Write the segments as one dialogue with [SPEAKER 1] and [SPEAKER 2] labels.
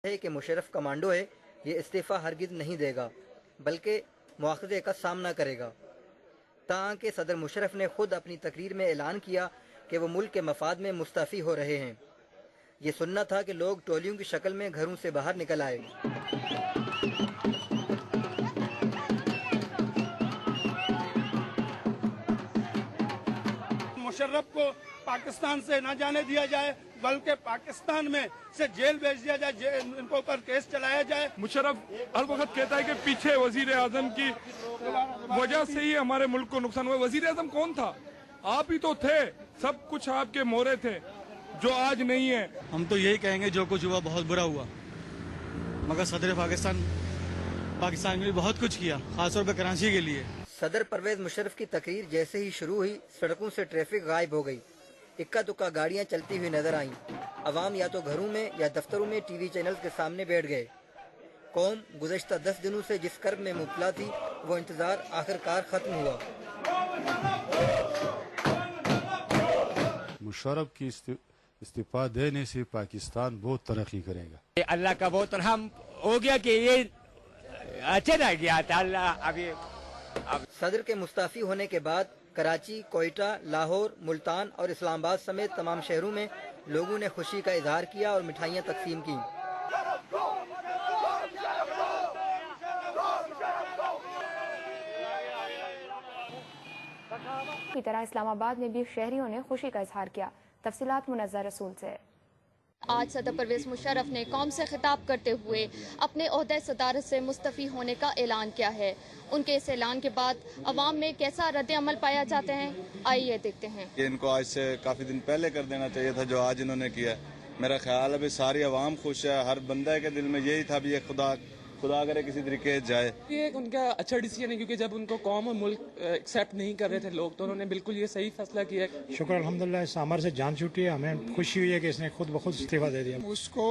[SPEAKER 1] ہے کہ مشرف کمانڈو ہے، یہ استعفیٰ ہرگز نہیں دے گا بلکہ مواخذے کا سامنا کرے گا، تاکہ صدر مشرف نے خود اپنی تقریر میں اعلان کیا کہ وہ ملک کے مفاد میں مستعفی ہو رہے ہیں۔ یہ سننا تھا کہ لوگ ٹولیوں کی شکل میں گھروں سے باہر نکل آئے۔
[SPEAKER 2] مشرف کو پاکستان سے نہ جانے دیا جائے بلکہ پاکستان میں سے جیل بھیج دیا جائے، ان کو اوپر کیس چلایا جائے۔
[SPEAKER 3] مشرف ہر وقت کہتا ہے کہ پیچھے وزیر اعظم کی وجہ سے ہی ہمارے ملک کو نقصان ہوا۔ وزیر اعظم کون تھا؟ آپ ہی تو تھے، سب کچھ آپ کے مورے تھے جو آج نہیں ہے۔
[SPEAKER 4] ہم تو یہی کہیں گے جو کچھ ہوا بہت برا ہوا، مگر صدر پاکستان کے لیے بہت کچھ کیا، خاص طور پہ کراچی کے لیے۔
[SPEAKER 1] صدر پرویز مشرف کی تقریر جیسے ہی شروع ہوئی، سڑکوں سے ٹریفک غائب ہو گئی، اکا دکا گاڑیاں چلتی ہوئی نظر آئیں۔ عوام یا تو گھروں میں یا دفتروں میں ٹی وی چینلز کے سامنے بیٹھ گئے۔ قوم گزشتہ 10 دنوں سے جس کرب میں مبتلا تھی، وہ انتظار آخرکار ختم ہوا۔
[SPEAKER 5] مشرف کی استعفیٰ دینے سے پاکستان بہت ترقی کرے گا۔
[SPEAKER 6] اللہ کا بہت رحم ہو گیا کہ یہ اچھا نہ گیا تھا۔ اللہ ابھی
[SPEAKER 1] صدر کے مستعفی ہونے کے بعد کراچی، کوئٹہ، لاہور، ملتان اور اسلام آباد سمیت تمام شہروں میں لوگوں نے خوشی کا اظہار کیا اور مٹھائیاں تقسیم کیں۔
[SPEAKER 7] کی طرح اسلام آباد میں بھی شہریوں نے خوشی کا اظہار کیا۔ تفصیلات منزہ رسول سے۔
[SPEAKER 8] آج صدر پرویز مشرف نے قوم سے خطاب کرتے ہوئے اپنے عہدہ صدارت سے مستعفی ہونے کا اعلان کیا ہے۔ ان کے اس اعلان کے بعد عوام میں کیسا رد عمل پایا جاتے ہیں، آئیے دیکھتے ہیں۔
[SPEAKER 9] ان کو آج سے کافی دن پہلے کر دینا چاہیے تھا جو آج انہوں نے کیا۔ میرا خیال ہے ساری عوام خوش ہے، ہر بندہ کے دل میں یہی تھا بھی یہ خدا کرے کسی طریقے جائے۔
[SPEAKER 10] یہ ان کا اچھا ڈیسیجن ہے، کیونکہ جب ان کو قوم اور ملک ایکسیپٹ نہیں کر رہے تھے لوگ، تو انہوں نے بالکل یہ صحیح فیصلہ کیا۔
[SPEAKER 11] شکر الحمدللہ، اس عمر سے جان چھوٹی ہے، ہمیں خوشی ہوئی ہے کہ اس نے خود بخود استعفیٰ دے دیا۔
[SPEAKER 2] اس کو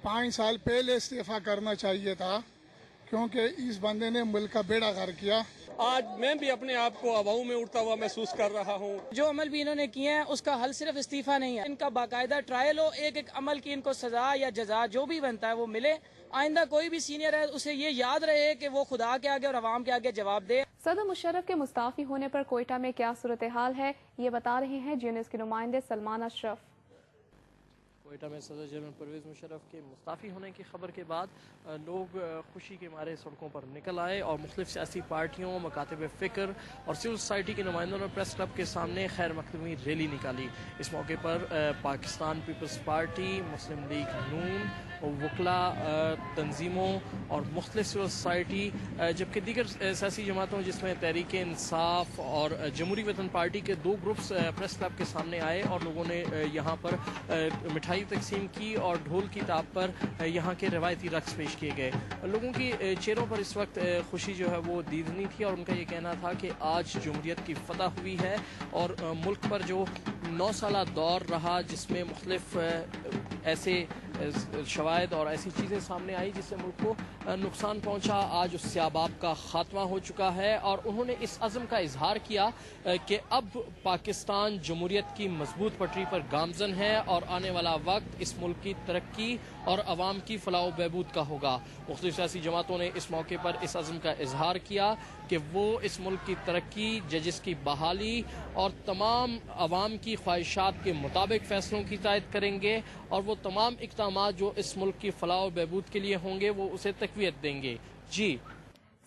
[SPEAKER 2] 5 سال پہلے استعفیٰ کرنا چاہیے تھا، کیونکہ اس بندے نے ملک کا بیڑا غرق کیا۔
[SPEAKER 10] آج میں بھی اپنے آپ کو ہواؤں میں اڑتا ہوا محسوس کر رہا ہوں۔
[SPEAKER 12] جو عمل بھی انہوں نے کیے ہیں اس کا حل صرف استعفیٰ نہیں ہے، ان کا باقاعدہ ٹرائل ہو، ایک ایک عمل کی ان کو سزا یا جزا جو بھی بنتا ہے وہ ملے۔ آئندہ کوئی بھی سینئر ہے اسے یہ یاد رہے کہ وہ خدا کے آگے اور عوام کے آگے جواب دے۔
[SPEAKER 7] صدر مشرف کے مستعفی ہونے پر کوئٹہ میں کیا صورتحال ہے، یہ بتا رہے ہیں جی نیوز کے نمائندے سلمان اشرف۔
[SPEAKER 13] کوئٹہ میں صدر جنرل پرویز مشرف کے مستعفی ہونے کی خبر کے بعد لوگ خوشی کے مارے سڑکوں پر نکل آئے اور مختلف سیاسی پارٹیوں، مکاتب فکر اور سول سوسائٹی کے نمائندوں نے پریس کلب کے سامنے خیر مقدمی ریلی نکالی۔ اس موقع پر پاکستان پیپلز پارٹی، مسلم لیگ نون، وکلاء تنظیموں اور مختلف سول سوسائٹی جبکہ دیگر سیاسی جماعتوں جس میں تحریک انصاف اور جمہوری وطن پارٹی کے 2 گروپس پریس کلب کے سامنے آئے اور لوگوں نے یہاں پر مٹھائی تقسیم کی اور ڈھول کی تاب پر یہاں کے روایتی رقص پیش کیے گئے۔ لوگوں کی چہروں پر اس وقت خوشی جو ہے وہ دیدنی تھی اور ان کا یہ کہنا تھا کہ آج جمہوریت کی فتح ہوئی ہے اور ملک پر جو 9 سالہ دور رہا جس میں مختلف ایسے شواہد اور ایسی چیزیں سامنے آئی جس سے ملک کو نقصان پہنچا، آج اس سیاباب کا خاتمہ ہو چکا ہے اور انہوں نے اس عزم کا اظہار کیا کہ اب پاکستان جمہوریت کی مضبوط پٹری پر گامزن ہے اور آنے والا وقت اس ملک کی ترقی اور عوام کی فلاح و بہبود کا ہوگا۔ مختلف سیاسی جماعتوں نے اس موقع پر اس عزم کا اظہار کیا کہ وہ اس ملک کی ترقی، ججز کی بحالی اور تمام عوام کی خواہشات کے مطابق فیصلوں کی تائید کریں گے اور وہ تمام اقدامات جو اس ملک کی فلاح و بہبود کے لیے ہوں گے وہ اسے تقویت دیں گے۔ جی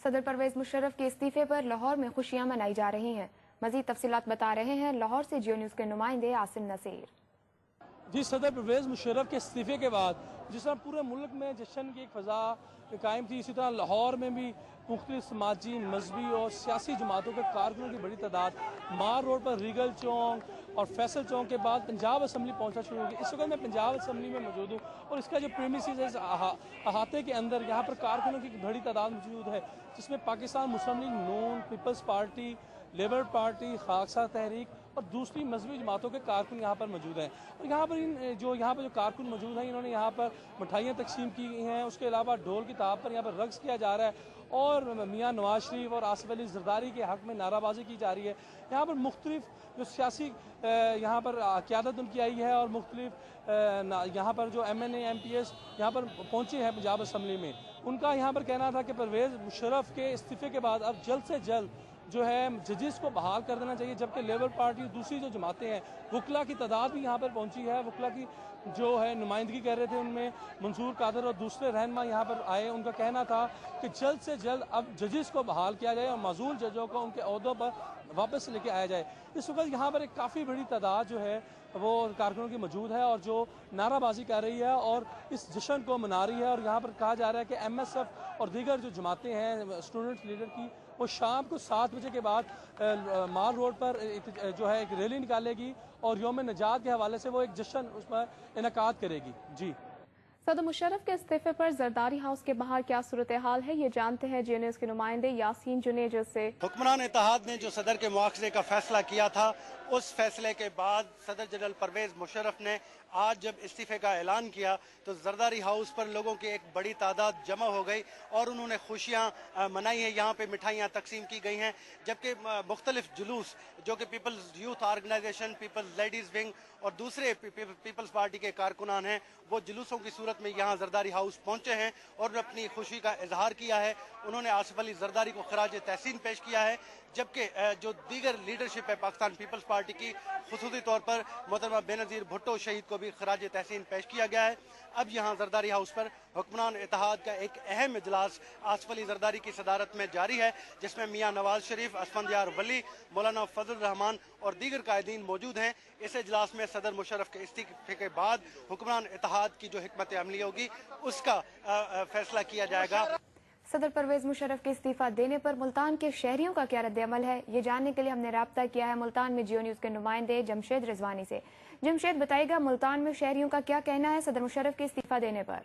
[SPEAKER 7] صدر پرویز مشرف کے استعفے پر لاہور میں خوشیاں منائی جا رہی ہیں۔ مزید تفصیلات بتا رہے ہیں لاہور سے جیو نیوز کے نمائندے عاصم نصیر۔
[SPEAKER 10] جی، صدر پرویز مشرف کے استعفے کے بعد جس طرح پورے ملک میں جشن کی ایک فضا قائم تھی، اسی طرح لاہور میں بھی مختلف سماجی، مذہبی اور سیاسی جماعتوں کے کارکنوں کی بڑی تعداد مار روڈ پر ریگل چوک اور فیصل چوک کے بعد پنجاب اسمبلی پہنچنا شروع ہو گئی۔ اس وقت میں پنجاب اسمبلی میں موجود ہوں اور اس کا جو پریمیسز ہے اس احاطے کے اندر یہاں پر کارکنوں کی بڑی تعداد موجود ہے جس میں پاکستان مسلم لیگ نون، پیپلز پارٹی، لیبر پارٹی، خاکسار تحریک اور دوسری مذہبی جماعتوں کے کارکن یہاں پر موجود ہیں. اور یہاں پر جو کارکن موجود ہیں انہوں نے یہاں پر مٹھائیاں تقسیم کی گئی ہیں. اس کے علاوہ ڈھول کی تاب پر یہاں پر رقص کیا جا رہا ہے اور میاں نواز شریف اور آصف علی زرداری کے حق میں نعرہ بازی کی جا رہی ہے. یہاں پر مختلف جو سیاسی یہاں پر قیادت ان کی آئی ہے اور مختلف یہاں پر جو M N A M P S یہاں پر پہنچے ہیں پنجاب اسمبلی میں. ان کا یہاں پر کہنا تھا کہ پرویز مشرف کے استعفے کے بعد اب جلد سے جلد جو ہے ججز کو بحال کر دینا چاہیے. جبکہ لیبر پارٹی دوسری جو جماعتیں ہیں وکلا کی تعداد بھی یہاں پر پہنچی ہے. وکلا کی جو ہے نمائندگی کر رہے تھے ان میں منصور قادر اور دوسرے رہنما یہاں پر آئے. ان کا کہنا تھا کہ جلد سے جلد اب ججز کو بحال کیا جائے اور معزول ججوں کو ان کے عہدوں پر واپس لے کے آیا جائے. اس وقت یہاں پر ایک کافی بڑی تعداد جو ہے وہ کارکنوں کی موجود ہے اور جو نعرہ بازی کر رہی ہے اور اس جشن کو منا رہی ہے. اور یہاں پر کہا جا رہا ہے کہ ایم ایس ایف اور دیگر جو جماعتیں ہیں اسٹوڈنٹ لیڈر کی وہ شام کو 7 بجے کے بعد مال روڈ پر جو ہے ایک ریلی نکالے گی اور یوم نجات کے حوالے سے وہ ایک جشن اس پر انعقاد کرے گی. جی
[SPEAKER 7] صدر مشرف کے استعفے پر زرداری ہاؤس کے باہر کیا صورتحال ہے، یہ جانتے ہیں جے این ایس کے نمائندے یاسین جنیجو سے.
[SPEAKER 14] حکمران اتحاد نے جو صدر کے مواخذے کا فیصلہ کیا تھا اس فیصلے کے بعد صدر جنرل پرویز مشرف نے آج جب استعفے کا اعلان کیا تو زرداری ہاؤس پر لوگوں کی ایک بڑی تعداد جمع ہو گئی اور انہوں نے خوشیاں منائی ہیں. یہاں پہ مٹھائیاں تقسیم کی گئی ہیں جبکہ مختلف جلوس جو کہ people's youth organisation, people's ladies wing اور دوسرے پیپلز پارٹی کے کارکنان ہیں وہ جلوسوں کی صورت میں یہاں زرداری ہاؤس پہنچے ہیں اور اپنی خوشی کا اظہار کیا ہے. انہوں نے آصف علی زرداری کو خراج تحسین پیش کیا ہے جبکہ جو دیگر لیڈرشپ ہے پاکستان پیپلز پارٹی کی خصوصی طور پر محترمہ بے نظیر بھٹو شہید کو بھی خراج تحسین پیش کیا گیا ہے. اب یہاں زرداری ہاؤس پر حکمران اتحاد کا ایک اہم اجلاس آصف علی زرداری کی صدارت میں جاری ہے جس میں میاں نواز شریف، اسفندیار ولی، مولانا فضل الرحمان اور دیگر قائدین موجود ہیں. اس اجلاس میں صدر مشرف کے استعفے کے بعد حکمران اتحاد کی جو حکمت عملی ہوگی اس کا فیصلہ کیا جائے گا.
[SPEAKER 7] صدر پرویز مشرف کے استعفیٰ دینے پر ملتان کے شہریوں کا کیا رد عمل ہے، یہ جاننے کے لیے ہم نے رابطہ کیا ہے ملتان میں جیو نیوز کے نمائندے جمشید رضوانی سے. جمشید بتائے گا ملتان میں شہریوں کا کیا کہنا ہے صدر مشرف کے استعفیٰ دینے پر؟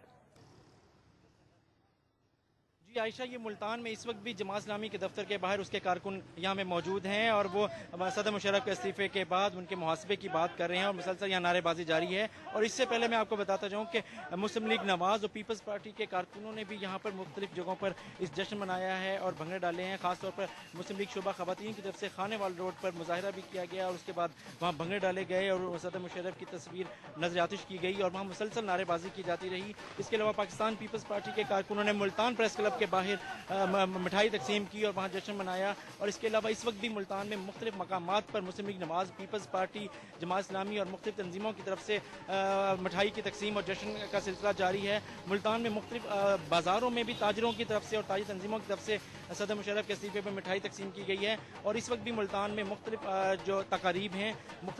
[SPEAKER 15] عائشہ، یہ ملتان میں اس وقت بھی جماعت اسلامی کے دفتر کے باہر اس کے کارکن یہاں میں موجود ہیں اور وہ صدر مشرف کے استعفے کے بعد ان کے محاسبے کی بات کر رہے ہیں اور مسلسل یہاں نعرے بازی جاری ہے. اور اس سے پہلے میں آپ کو بتاتا جاؤں کہ مسلم لیگ نواز اور پیپلز پارٹی کے کارکنوں نے بھی یہاں پر مختلف جگہوں پر اس جشن منایا ہے اور بھنگڑے ڈالے ہیں. خاص طور پر مسلم لیگ شعبہ خواتین کی طرف سے خانے وال روڈ پر مظاہرہ بھی کیا گیا اور اس کے بعد وہاں بھنگڑے ڈالے گئے اور صدر مشرف کی تصویر نظر آتش کی گئی اور وہاں مسلسل نعرے بازی کی جاتی رہی. اس کے علاوہ پاکستان پیپلز پارٹی کے کارکنوں نے ملتان پریس کلب کے باہر مٹھائی تقسیم کی اور وہاں جشن منایا. اور اس کے علاوہ اس وقت بھی ملتان میں مختلف مقامات پر مسلم لیگ نواز، پیپلز پارٹی، جماعت اسلامی اور مختلف تنظیموں کی طرف سے مٹھائی کی تقسیم اور جشن کا سلسلہ جاری ہے. ملتان میں مختلف بازاروں میں بھی تاجروں کی طرف سے اور تاجر تنظیموں کی طرف سے صدر مشرف کے استعفے پر مٹھائی تقسیم کی گئی ہے. اور اس وقت بھی ملتان میں مختلف جو تقاریب ہیں